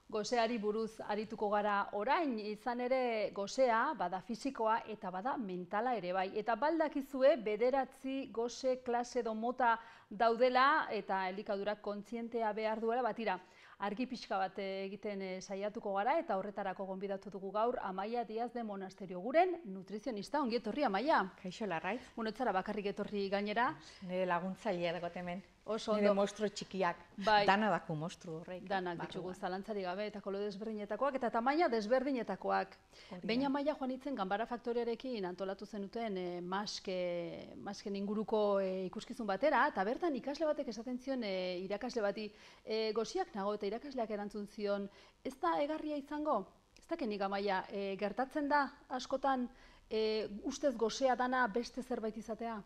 Goseari buruz arituko gara orain, izan ere gosea, bada fisikoa eta bada mentala ere bai. Eta baldakizue 9 gose klase edo mota daudela eta elikadurak kontzientea behar duela, batira. Argi pixka bat egiten saiatuko gara eta horretarako gonbidatu dugu gaur Amaia Diaz de Monasterio, guren nutrizionista. Ongi etorri, Amaia. Kaixo, Larraitz. Ez zara bakarrik etorri gainera. Nire laguntzailea dago hemen. Oso ondo. Nire monstruo txikiak. Bai. Dana daku monstruo horrek. Danak ditugu zalantzari gabe eta kolore desberdinetakoak eta tamaina desberdinetakoak. Behin Amaia joan itzen Ganbara Faktoriarekin antolatu zenuten masken inguruko ikuskizun batera, eta bertan ikasle batek esaten zion irakasle bati gosiak nago eta irakasleak erantzun zion, ez da egarria izango? Ez dakenik, Amaia, gertatzen da askotan ustez gosea dana beste zerbait izatea?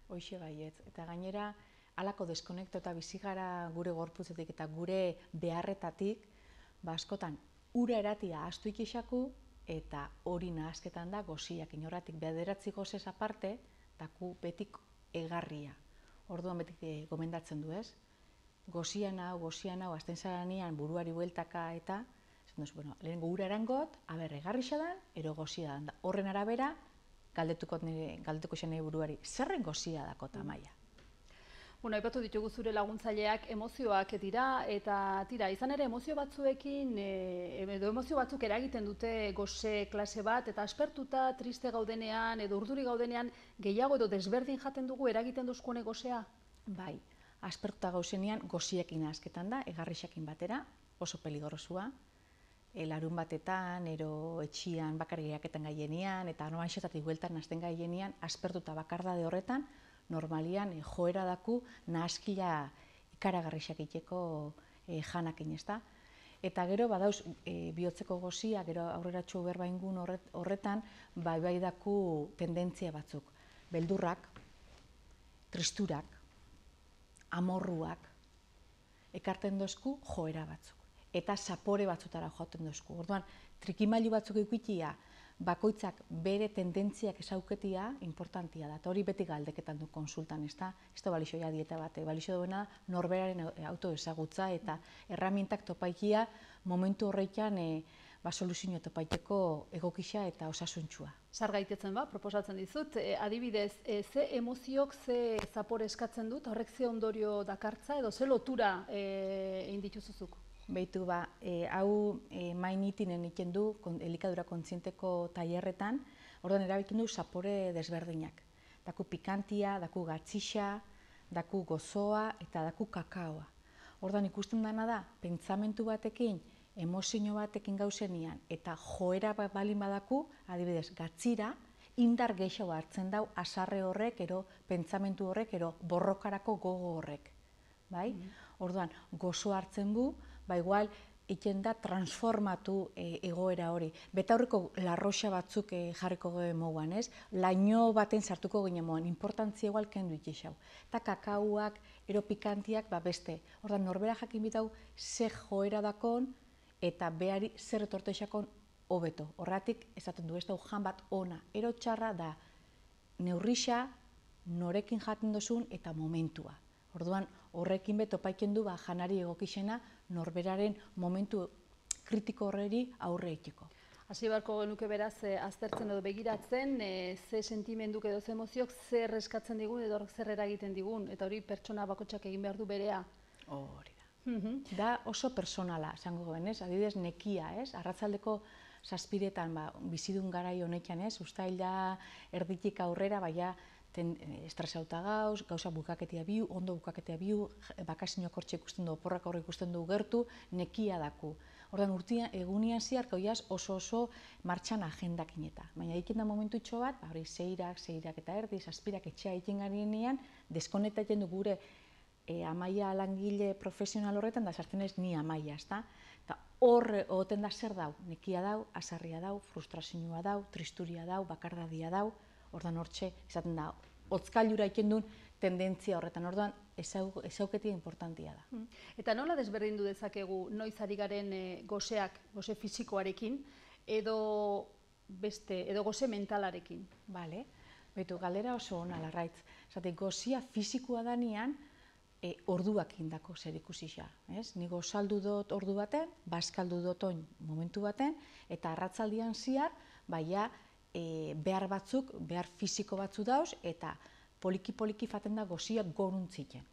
Hoixe baietz, eta gainera halako deskonekto eta bizi gara gure gorputzetik eta gure beharretatik, askotan ura eratia ahaztu ikixaku eta hori nahasketan da gosiak. Inorratik 9 gosez aparte, daku betik egarria. Orduan betik gomendatzen du, ez? Gosian hau, azten zaranean buruari bueltaka eta, lehenengo ura erangot, egarri xadan, ero gosia dan. Horren arabera, galdetuko xenei buruari, zerren gosia dako Amaia? Aipatu ditugu zure laguntzaileak emozioak dira, eta izan ere emozio batzuekin, edo emozio batzuk eragiten dute gose klase bat, eta aspertuta, triste gaudenean, edo urduri gaudenean, gehiago edo desberdin jaten dugu eragiten duzkuene gosea? Bai, aspertuta gauzenean gosiekin asketan da, egarrixakin batera, oso peligorosua. Larun batetan, ero etxian bakarriaketan gaienean, eta anoanxetatik bueltan nazten gaienean, aspertuta bakardade horretan, normalian joera daku nahaskila ikaragarrixak iteko janakin, ezta? Eta gero badauz bihotzeko gozia, gero aurreratxo berbaingun horretan, bai daku tendentzia batzuk. Beldurrak, tristurak, amorruak, ekarten dozku joera batzuk. Eta zapore batzutara joaten dozku. Orduan, trikimailu batzuk ikuitia, bakoitzak bere tendentziak esauketia importantia da. Eta hori beti galdeketan du konsultan, ez da balixoia dieta bate. Balixo duena norberaren autoezagutza eta erramintak topaikia momentu horreikan soluzio topaiteko egokisa eta osasuntxua. Sar gaitetzen proposatzen dizut. Adibidez, ze emoziok ze zapore eskatzen dut, horrek ze ondorio dakartza edo ze lotura egin dituzuzuk? Behitu hau mainitinen egiten du elikadura kontzienteko tailerretan, orduan erabiltzen du zapore desberdinak. Daku pikantia, daku gatzixa, daku gozoa eta daku kakaoa. Orduan ikusten dana da, pentsamentu batekin, emozio batekin gauzenian eta joera balin badaku, adibidez, gatzira, indar gehiago hartzen dau asarre horrek, ero pentsamentu horrek, ero borrokarako gogo horrek. Orduan, gozo hartzen bu, igual, iten da transformatu egoera hori. Betaurreko larroxa batzuk jarriko goe moguan, ez? Laino baten sartuko gine moan, importantzia igual kendu itxau. Eta kakauak, ero pikantiak, beste. Orduan, norbera jakin bitau, ze joera dakon, eta behari zer etortexakon hobeto. Horratik, esaten du, ez da jan bat ona. Ero txarra da, neurrixa, norekin jaten dozun eta momentua. Orduan, horrekin beto paiken du janari egokixena norberaren momentu kritiko horreri aurre itiko. Hasi beharko genuke beraz aztertzen edo begiratzen, ze sentimenduk edo ze emoziok zer eskatzen digun edo zer eragiten digun, eta hori pertsona bakotxak egin behar du berea. Hori da. Da oso personala, esango goben, ez? Adibidez, nekia, ez? Arratzaldeko 7etan bizidun garai honetan, ez? Uztaila erditik aurrera, baina estresauta gauza bukaketea biu, ondo bukaketea biu, bakazioak hortxe ikusten du, oporrak horre ikusten du gertu, nekia daku. Ordan urtean, egunian ziar, goiaz oso martxan agendakin eta. Baina ikin da momentu itxo bat, hori zeirak eta erdi, 7ak etxea ikin garenean, deskonektatzen du gure Amaia langile profesional horretan, da sartzen ez ni Amaia, ezta? Eta horre oten da zer dau, nekia dau, asarria dau, frustrazioa dau, tristuria dau, bakardadia dau, ordan hortxe, izaten da, hotzkailura ikendun tendentzia horretan, orduan, ezauketia importantia da. Eta nola desberdindu dezakegu noiz ari garen goseak, gose fisikoarekin, edo gose mentalarekin? Bale, betu, galdera oso ona, Larraitz. Zate, gozia fisikoa danean, orduak indako zer ikusisa. Nigo saldu dut ordu baten, bazkaldu dut oin momentu baten, eta arratzaldian ziar, baina behar batzuk, behar fisiko batzu dauz, eta poliki-poliki faten da goziak goruntziken.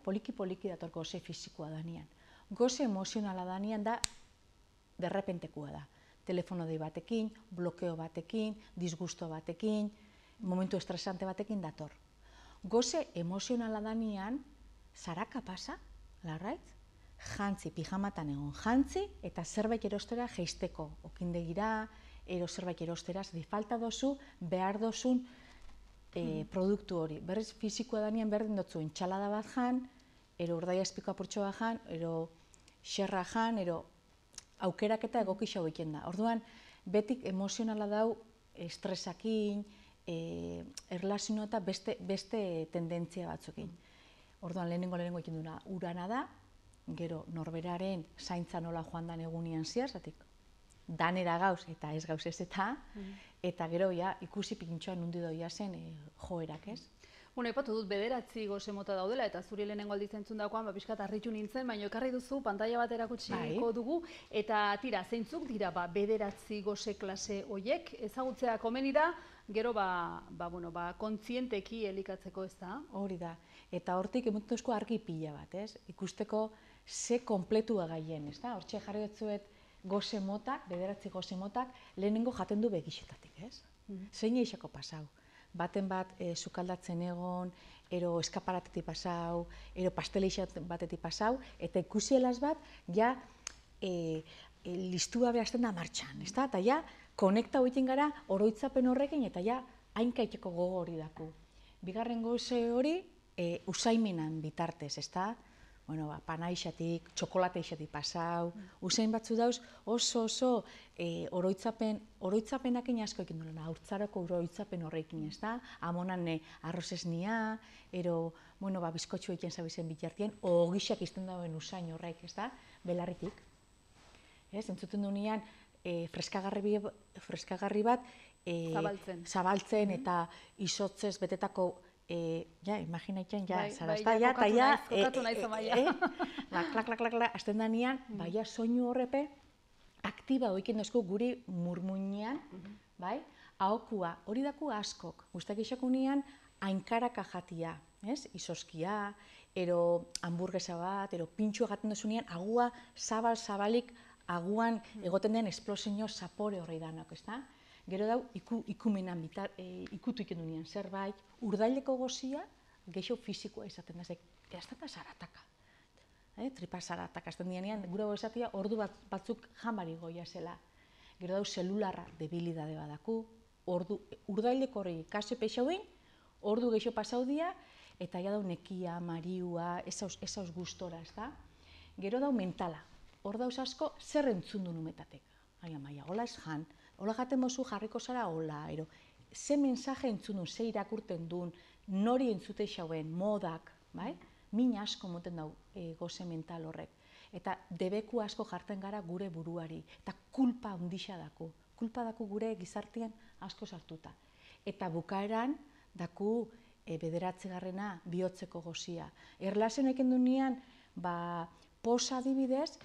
Poliki-poliki dator goze fisikoa danian. Goze emozionala danian da derrepentekua da. Telefono dei batekin, blokeo batekin, disgusto batekin, momentu estresante batekin dator. Goze emozionala danian, zaraka pasa, larraitz, jantzi, pijamatan egon jantzi, eta zerbait erostera jeisteko, okindegira, zerbait erostera, zedi falta dozu, behar dozun produktu hori. Berriz fizikoa danian berdin dutzu, entxalada bat jan, urdaia espiko apurtxo bat jan, xerra jan, aukerak eta egokixau egiten da. Orduan, betik emozionala dau estresakin, erlazio eta beste tendentzia batzukin. Orduan, lehenengo egiten duna urana da, gero norberaren zaintza nola joan dan egunian ziar, zatik danera gauz eta ez gauz ez eta gero ikusi pikintxoan nundi doia zen joerak, ez? Epatu dut 9 goze mota daudela, eta zuri lehenengo aldiz entzundakoan, pixkat harritu nintzen, baina ekarri duzu, pantalla bat erakutsiko dugu, eta tira, zeintzuk dira 9 goze klase hoiek, ezagutzea komeni da, gero kontzienteki elikatzeko, ez da? Hori da, eta hortik emutuzko argi pila bat, ez? Ikusteko ze kompletua gaien, ez da? Hortxe jarri dutzuet goze motak, 9 goze motak, lehenengo jaten du begixetatik, ez? Zein eixako pasau. Baten bat sukaldatzen egon, eskaparatetik pasau, pasteleixat batetik pasau, eta ikusielaz bat, listua behazten da martxan, ez da? Eta konekta hoiten gara oroitzapen horrekin, eta hainkaiteko gogo hori daku. Bigarren goze hori, usaimenan bitartez, ez da? Panaixatik, txokolateixatik pasau, usain batzu dauz oso oroitzapenakin asko ekin duela, haurtzaroko oroitzapen horrekin, ez da? Amonan arroz esnia, bizkotxu egiten zabizen bitartien, ogixak izten dauen usain horrek, ez da? Belarritik. Entzuten duenean, freskagarri bat zabaltzen eta izotzez betetako imaginaitzen, zarazta, kokatu nahi zamaia. Klak, azten danean, soinu horrepe, aktiba hoiken dozku guri murmuinean, ahokua, hori daku askok, guztak isakunean, ainkaraka jatia, izoskia, hamburguesa bat, pintxua gaten dozunean, agua zabalik, aguan egoten den esplosio zapore horri danak, ez da? Gero dau, ikumenan ikutu iken dunean zerbait, urdaileko gozia, geixo fizikoa izaten da, ez da zarataka. Tripa zarataka, ez da dianean, gure gozatia ordu batzuk jambari goia zela. Gero dau, zelularra debilidade badaku, urdaileko hori kasio peixauin, ordu geixo pasau dia, eta dau nekia, mariua, ez hauz gustora, ez da? Gero dau mentala, hor dauz asko, zer entzun du numetatek. Maia, hola ez jan, hola jaten mozu jarriko zara hola, ze mensaje entzun duen, ze irakurten duen, nori entzute xauen, modak, min asko moten dau goze mental horrek. Eta debeku asko jartzen gara gure buruari, eta kulpa handixa daku. Kulpa daku gure gizartean asko sartuta. Eta bukaeran daku 9. bihotzeko gozia. Erlazen eken duenean, posa adibidez,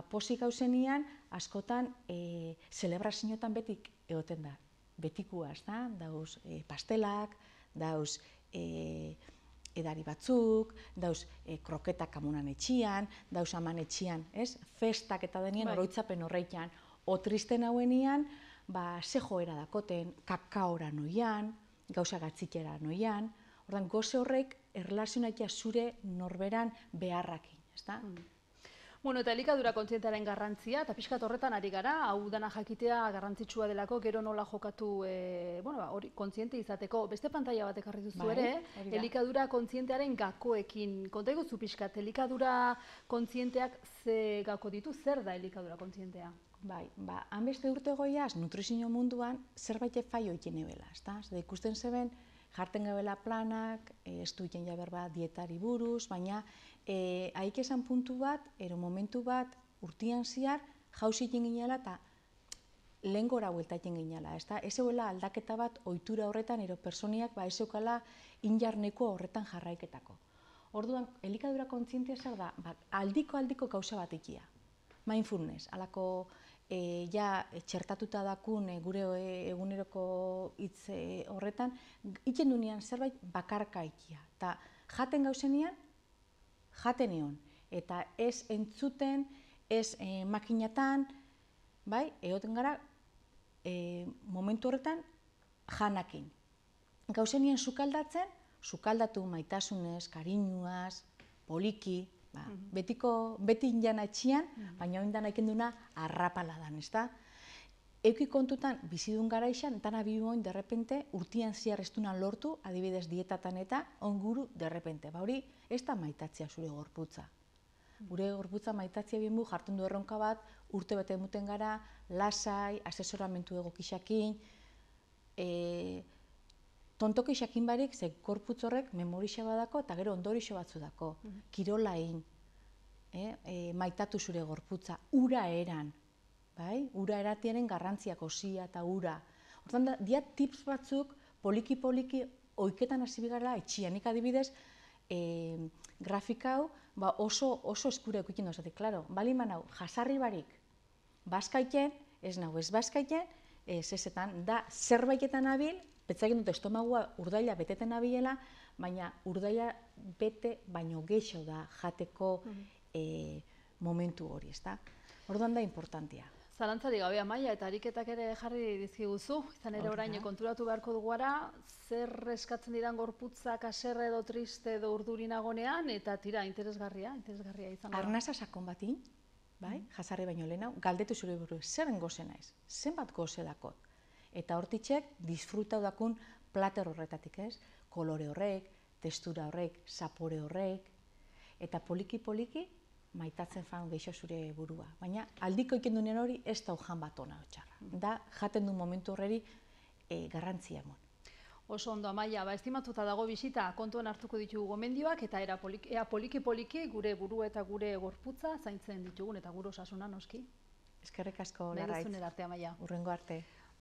posik gauzenian, askotan, zelebrazioetan betik egoten da. Betikua, ez da? Dauz pastelak, dauz edari batzuk, dauz kroketak amunan etxian, dauz aman etxian, ez? Festak eta denien oroitzapen horreikan. Otristen hauenian, ze joera dakoten, kakaora noian, gauza gatzikera noian. Ordan, goze horrek erlazionatia zure norberan beharrakin, ez da? Eta elikadura kontzientearen garrantzia, eta pixkat horretan ari gara, hau dana jakitea garrantzitsua delako, gero nola jokatu kontziente izateko. Beste pantalla bat ekarri duzu ere, elikadura kontzientearen gakoekin. Konta iguzu pixkat, elikadura kontzienteak ze gako ditu, zer da elikadura kontzientea? Han beste urte goiaz, nutrizio munduan, zerbait faio iken ebela, ez da? Ikusten zeben, jarten gabela planak, ez du iken jaber bat dietari buruz, baina haik esan puntu bat, momentu bat, urtian ziar, jauzi egin ginela eta lehen gora huelta egin ginela. Ez euela aldaketa bat ohitura horretan, personiak ez eukala injarneko horretan jarraiketako. Orduan, elikadura kontzientzia zer da? Aldiko gauza bat ikia. Mindfulness, alako ja txertatuta dakun gure eguneroko hitz horretan, itzen dunean zerbait bakarka ikia. Eta jaten gauzenian, jaten egon. Eta ez entzuten, ez makinatan, bai, egoten gara momentu horretan janakin. Gauzenien sukaldatzen, sukaldatu maitasunez, kariñuaz, poliki, beti indan atxian, baina oindan aikenduna arrapaladan, ezta? Euki kontutan, bizidun garaixan, dana bihoin, derrepente, urtian ziar ez dunan lortu, adibidez dietatan eta, onguru, derrepente. Ba hori, ez da maitatzea zure gorputza. Gure gorputza maitatzea bienbu jartzen du erronka bat, urte bete muten gara, lasai, asesoramentu egokixakin, tontoki xakin barik, ze gorputz horrek memorixa badako eta gero ondorixo batzu dako. Kirolain, maitatu zure gorputza, ura eran, bai? Ura eratienen garrantziak, osia eta ura. Hortan, dia tips batzuk, poliki-poliki, oiketan hasi bigara etxian. Nik adibidez, grafika hau oso eskura ekuiken dozatik, klaro, bali manau, jasarri barik, bazkaiten, ez nago ez bazkaiten, ezetan, da zerbaitetan abil, betzaken dut estomagua urdaila beteten abilela, baina urdaila bete baino gehiago da jateko momentu hori, ezta? Orduan da importantia. Zalantzari gabe Amaia, eta ariketak ere jarri dizkiguzu, izan ere orain konturatu beharko dugu gara, zer eskatzen didan gorputzak aserre edo triste edo urdurinagonean, eta tira, interesgarria izango da. Arnasa sakon batin, bai, jasarri baino lehenau, galdetu zure buru, zeren goze naiz, zenbat goze dakot. Eta hortitxek, disfrutau dakun plater horretatik ez, kolore horrek, testura horrek, zapore horrek, eta poliki-poliki, maitatzen fan gehiago zure burua. Baina aldiko ikendunen hori ez da ujan bat ona txarra. Da, jaten du momentu horreri garrantzia emon. Oso ondo, Amaia, estimatuta dago bisita, kontuan hartuko ditugu gomendioak, eta ea poliki-poliki gure buru eta gure gorputza zaintzen ditugun, eta gure osasuna noski. Eskerrik asko, Larraitz. Nahi duzun erarte, Amaia. Hurrengo arte.